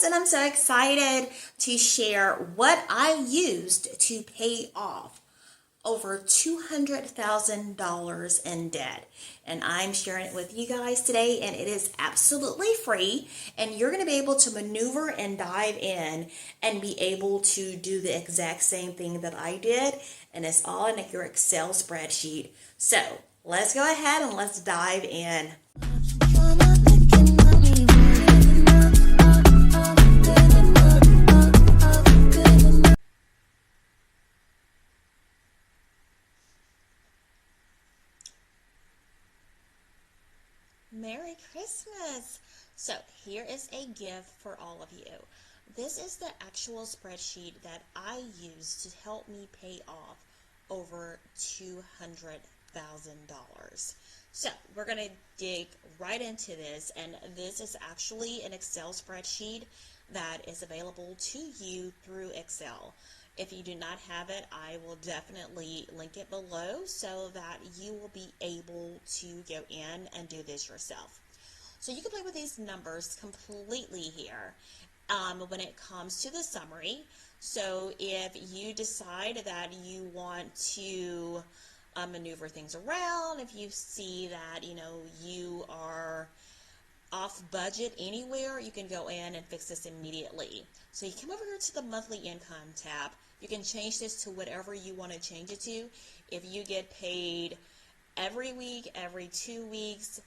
and I'm so excited to share what I used to pay off over $200,000 in debt. And I'm sharing it with you guys today, and it is absolutely free. And you're going to be able to maneuver and dive in and be able to do the exact same thing that I did. And it's all in your Excel spreadsheet. So let's go ahead and let's dive in. Merry Christmas! So here is a gift for all of you. This is the actual spreadsheet that I used to help me pay off over $200,000. So we're going to dig right into this, and this is actually an Excel spreadsheet that is available to you through Excel. If you do not have it, I will definitely link it below so that you will be able to go in and do this yourself. So you can play with these numbers completely here when it comes to the summary. So if you decide that you want to maneuver things around, if you see that you are off budget anywhere, you can go in and fix this immediately. So you come over here to the monthly income tab. You can change this to whatever you want to change it to. If you get paid every week, every 2 weeks,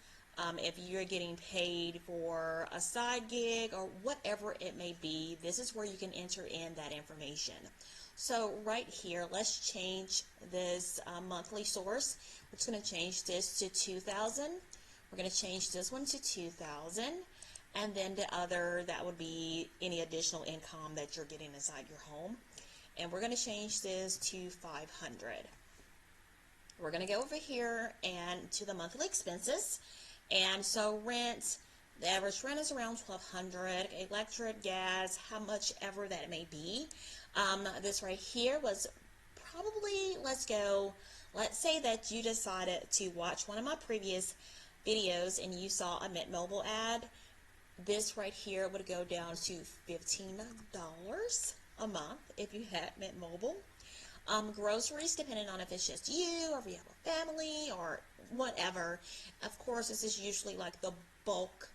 if you're getting paid for a side gig or whatever it may be, this is where you can enter in that information. So right here, let's change this monthly source. We're just going to change this to 2,000. We're going to change this one to 2,000, and then the other, that would be any additional income that you're getting inside your home. And we're going to change this to 500. We're going to go over here and to the monthly expenses. And so rent, the average rent is around $1,200. Electric, gas, how much ever that may be. This right here was probably, let's say that you decided to watch one of my previous videos and you saw a Mint Mobile ad. This right here would go down to $15 a month if you had Mint Mobile. Groceries, depending on if it's just you or if you have a family or whatever. Of course, this is usually like the bulk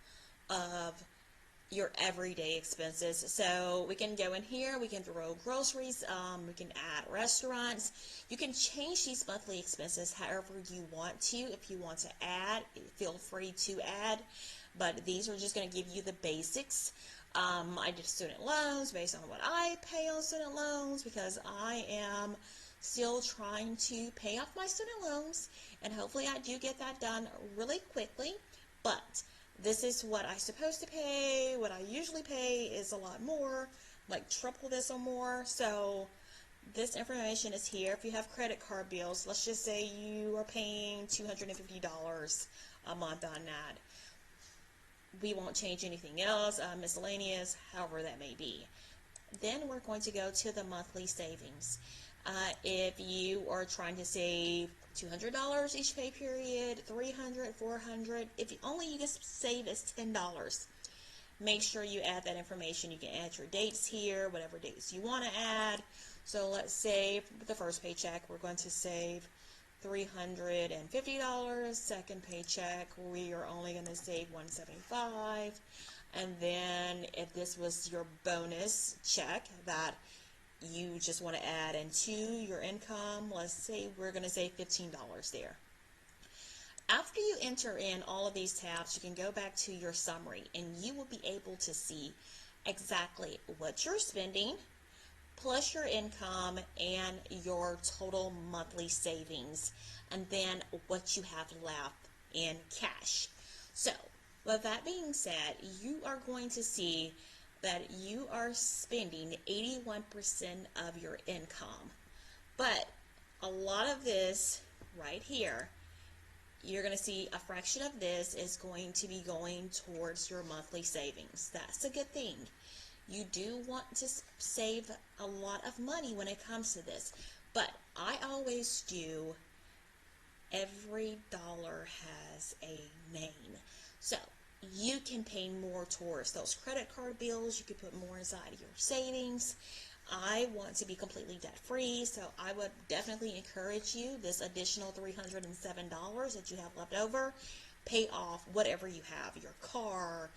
of your everyday expenses. So we can go in here, we can throw groceries, we can add restaurants. You can change these monthly expenses however you want to. If you want to add, feel free to add, but these are just going to give you the basics. I did student loans based on what I pay on student loans because I am still trying to pay off my student loans, and hopefully I do get that done really quickly. But this is what I'm supposed to pay. What I usually pay is a lot more, like triple this or more. So this information is here. If you have credit card bills, let's just say you are paying $250 a month on that. We won't change anything else, miscellaneous, however that may be. Then we're going to go to the monthly savings. If you are trying to save $200 each pay period, $300, $400, if you just save is $10, make sure you add that information. You can add your dates here, whatever dates you want to add. So let's say for the first paycheck, we're going to save $350. Second paycheck, we are only going to save $175. And then if this was your bonus check that you just want to add into your income, let's say we're going to save $15 there. After you enter in all of these tabs, you can go back to your summary and you will be able to see exactly what you're spending, plus your income and your total monthly savings, and then what you have left in cash. So with that being said, you are going to see that you are spending 81% of your income. But a lot of this right here, you're going to see a fraction of this is going to be going towards your monthly savings. That's a good thing. You do want to save a lot of money when it comes to this, but I always do every dollar has a name. So you can pay more towards those credit card bills. You can put more inside your savings. I want to be completely debt free, so I would definitely encourage you this additional $307 that you have left over. Pay off whatever you have, your car,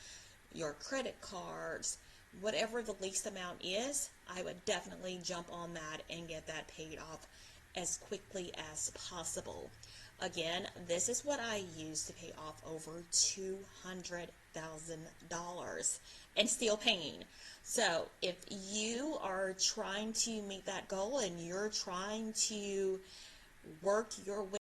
your credit cards, whatever the least amount is. I would definitely jump on that and get that paid off as quickly as possible. Again, this is what I use to pay off over $200,000 and still paying. So if you are trying to meet that goal and you're trying to work your way